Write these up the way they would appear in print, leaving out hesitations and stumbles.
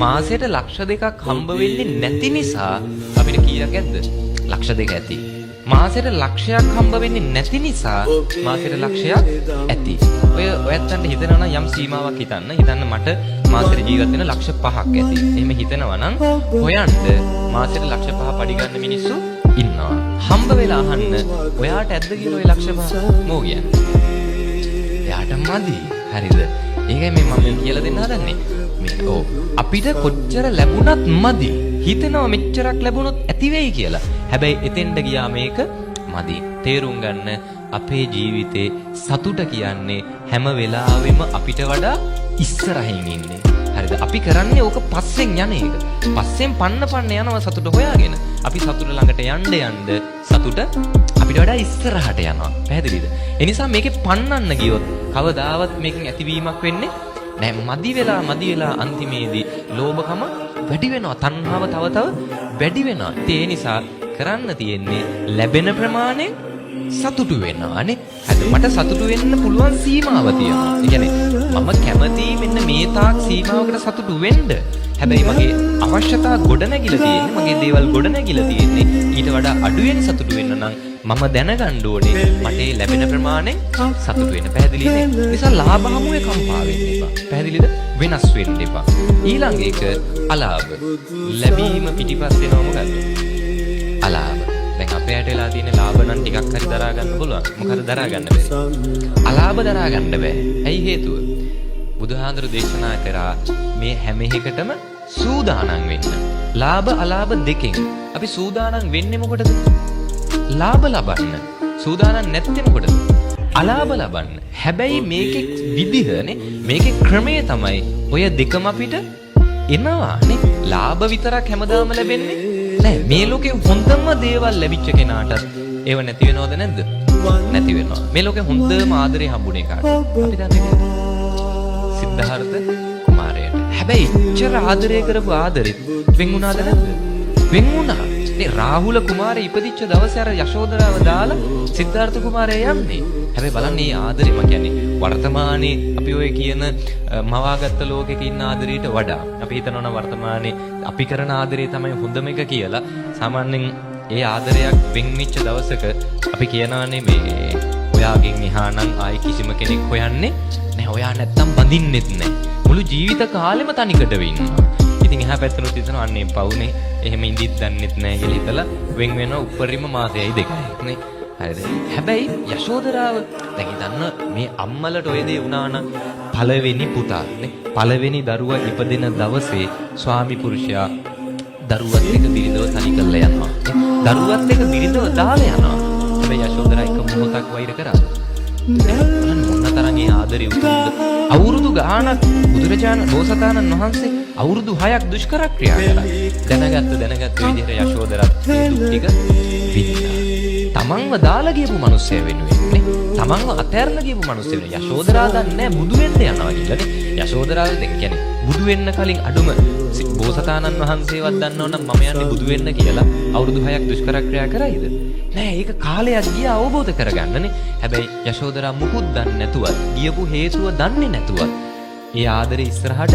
මාසෙට ලක්ෂ 2ක් හම්බ වෙන්නේ නැති නිසා අපිට කීයක් ඇද්ද? ලක්ෂ 2 ඇති. මාසෙට ලක්ෂයක් හම්බ වෙන්නේ නැති නිසා මාසෙට ලක්ෂයක් ඇති. ඔයත් හිතනවා නම් යම් සීමාවක් හිතන්න මට මාසෙට ජීවත් වෙන ලක්ෂ 5ක් ඇති. එහෙම හිතනවා නම් හොයන්න මාසෙට ලක්ෂ 5 පඩි ගන්න මිනිස්සු ඉන්නවා. හම්බ වෙලා අහන්න ඔයාට ඇද්ද කියලා ඔය ලක්ෂ 5 මෝ කියන්නේ. එයාට මදි. හරිද? ඒකයි මේ මම කියලා දෙන්න හදන්නේ. අපිට කොච්චර ලැබුණත් මදි. හිතනවා මෙච්චරක් ලැබුණොත් ඇති වෙයි කියලා. හැබැයි එතෙන්ට ගියා මේක මදි. තේරුම් ගන්න අපේ ජීවිතේ සතුට කියන්නේ හැම වෙලාවෙම අපිට වඩා ඉස්සරහින් ඉන්නේ. හරිද? අපි කරන්නේ ඕක පස්සෙන් යන එක. පස්සෙන් පන්න යනවා සතුට හොයාගෙන. අපි සතුට ළඟට යන්න සතුට අපිට වඩා ඉස්සරහට යනවා. පැහැදිලිද? ඒ නිසා මේකේ පන්නන්න ගියොත් කවදාවත් මේකෙන් ඇතිවීමක් වෙන්නේ නෑ. මදි වෙලා අන්තිමේදී ලෝභකම වැඩි වෙනවා. තණ්හාව තව වැඩි වෙනවා. ඒ නිසා කරන්න තියෙන්නේ ලැබෙන ප්‍රමාණය සතුටු වෙනවානේ. හරි මට සතුටු වෙන්න පුළුවන් සීමාව තියෙනවා. ඒ කියන්නේ මම කැමතියි මෙන්න මේ තාක් සීමාවකට සතුටු වෙන්න. හැබැයි මගේ අවශ්‍යතා ගොඩ නැගිලා තියෙන්නේ, මගේ දේවල් ගොඩ නැගිලා තියෙන්නේ ඊට වඩා අඩුවෙන් සතුටු වෙන්න නම් මම දැනගන්න ඕනේ මට ලැබෙන ප්‍රමාණය සතුටු වෙන්න. පැහැදිලිද? නිසා ලාභ හමුවේ කම්පා වෙන්න එපා. පැහැදිලිද? වෙනස් වෙන්න එපා. ඊළඟ එක අලාභ. ලැබීම පිටිපස්ස එනවා මොකද්ද? අලාභ. දැන් අපේ ඇටලා තියෙන ලාභ නම් ටිකක් හරි දරා ගන්න පුළුවන්. මොකද දරා ගන්න බැහැ. අලාභ දරා ගන්න බැහැ. ඇයි හේතුව? බුදුහාඳුරු දේශනා කරා මේ හැම එකටම සූදානම් වෙන්න. ලාභ අලාභ දෙකෙන් අපි සූදානම් වෙන්නේ මොකටද? ලාභ ලබන්න. සූදානම් නැත්තේ මොකටද? අලාභ ලබන්න. හැබැයි මේකේ විදිහනේ, මේකේ ක්‍රමය තමයි ඔය දෙකම අපිට එනවානේ. ලාභ විතරක් හැමදාම ලැබෙන්නේ නෑ. මේ ලෝකේ හොඳම දේවල් ලැබිච්ච කෙනාටත් ඒව නැති වෙනවද නැද්ද? නැති වෙනවා. මේ ලෝකේ හොඳම ආදරේ හම්බුනේ කාට? අපි දන්නේ නේද? සිද්ධාර්ථ කුමාරයාට. හැබැයි ඉච්ඡර ආදරය කරපු ආදරෙත් වෙන් වුණාද නැද්ද? වෙන් වුණා. මේ රාහුල කුමාරයා ඉපදිච්ච දවසේ අර යශෝදරාව දාලා සිද්ධාර්ථ කුමාරයා යන්නේ. හැබැයි බලන්න මේ ආදරේ මම කියන්නේ වර්තමානයේ අපි ඔය කියන මවාගත්ත ලෝකෙක ඉන්න ආදරයට වඩා අපි හිතනවා නම් වර්තමානයේ අපි කරන ආදරේ තමයි හොඳම එක කියලා. සාමාන්‍යයෙන් ඒ ආදරයක් වෙන් වෙච්ච දවසක අපි කියනවානේ මේ ඔයාගෙන් එහා නම් ආයි කිසිම කෙනෙක් හොයන්නේ නැහැ. ඔයා නැත්තම් බඳින්නෙත් නැහැ. මුළු ජීවිත කාලෙම තනිකට වෙන්නවා. ඉතින් එහා පැත්තනොත් හිතනවා අන්නේ පවුනේ එහෙම ඉඳිත් දන්නෙත් නැහැ කියලා හිතලා වෙන් වෙනවා උපරිම මාසයයි දෙකයි නේ. හරිද? හැබැයි යශෝදරාව දැන් හිතන්න මේ අම්මලට ඔය දේ වුණා නම් පළවෙනි පුතා නේ පළවෙනි දරුවා ඉපදෙන දවසේ ස්වාමි පුරුෂයා දරුවත් එක්ක බිරිඳව තනි කරලා යනවා. දරුවත් එක්ක බිරිඳව දාලා යනවා. හැබැයි යශෝදරා එක මොහොතක් වෛර කරා. මොනතරම් ඒ ආදරේ උතුම්ද? අවුරුදු ගාණක් බුදුරජාණන් බෝසතාණන් වහන්සේ අවුරුදු 6ක් දුෂ්කර ක්‍රියා කළා. දැනගත්ත විදිහට යශෝදරා දුක් ටික විඳිනා. තමන්ව දාලා ගියපු මිනිස්සය වෙනුවෙන් නේ. තමන්ව අතහැරලා ගියපු මිනිස්සය වෙනුවෙන් යශෝදරා දන්නේ බුදු වෙන්න යනවා කියලා නේ. යශෝදරාව දැන් කියන්නේ බුදු වෙන්න කලින් අඩුම බෝසතාණන් වහන්සේවත් දන්නව නම් මම යන්නේ බුදු වෙන්න කියලා අවුරුදු 6ක් දුෂ්කර ක්‍රියා කරයිද? නෑ, ඒක කාලයක් ගියා අවබෝධ කරගන්නනේ. හැබැයි යශෝදරා මුකුත් දන්නේ නැතුවත් ගියපු හේතුව දන්නේ නැතුවත් ඒ ආදරේ ඉස්සරහට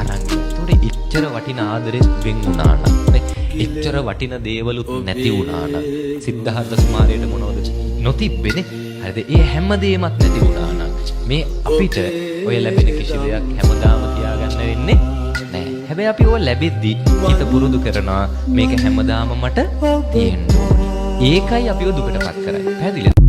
අරන් ගියා. ඒතකොට එච්චර වටින ආදරෙත් වෙන් වුණා නම් නේ. එච්චර වටින දේවලුත් නැති වුණා නම් සිද්ධාර්ථ කුමාරයාට මොනවද නොතිබ්බේනේ. හරිද? ඒ හැමදේමත් නැති වුණා නම් මේ අපිට ඔය ලැබෙන කිසි දෙයක් හැමදාම තියාගන්න වෙන්නේ නෑ. හැබැයි අපි ඔය ලැබෙද්දි හිත පුරුදු කරනවා මේක හැමදාම මට තියෙන්න ඕනේ. ඒකයි අපිව දුකටපත් කරන්නේ. පැහැදිලිද?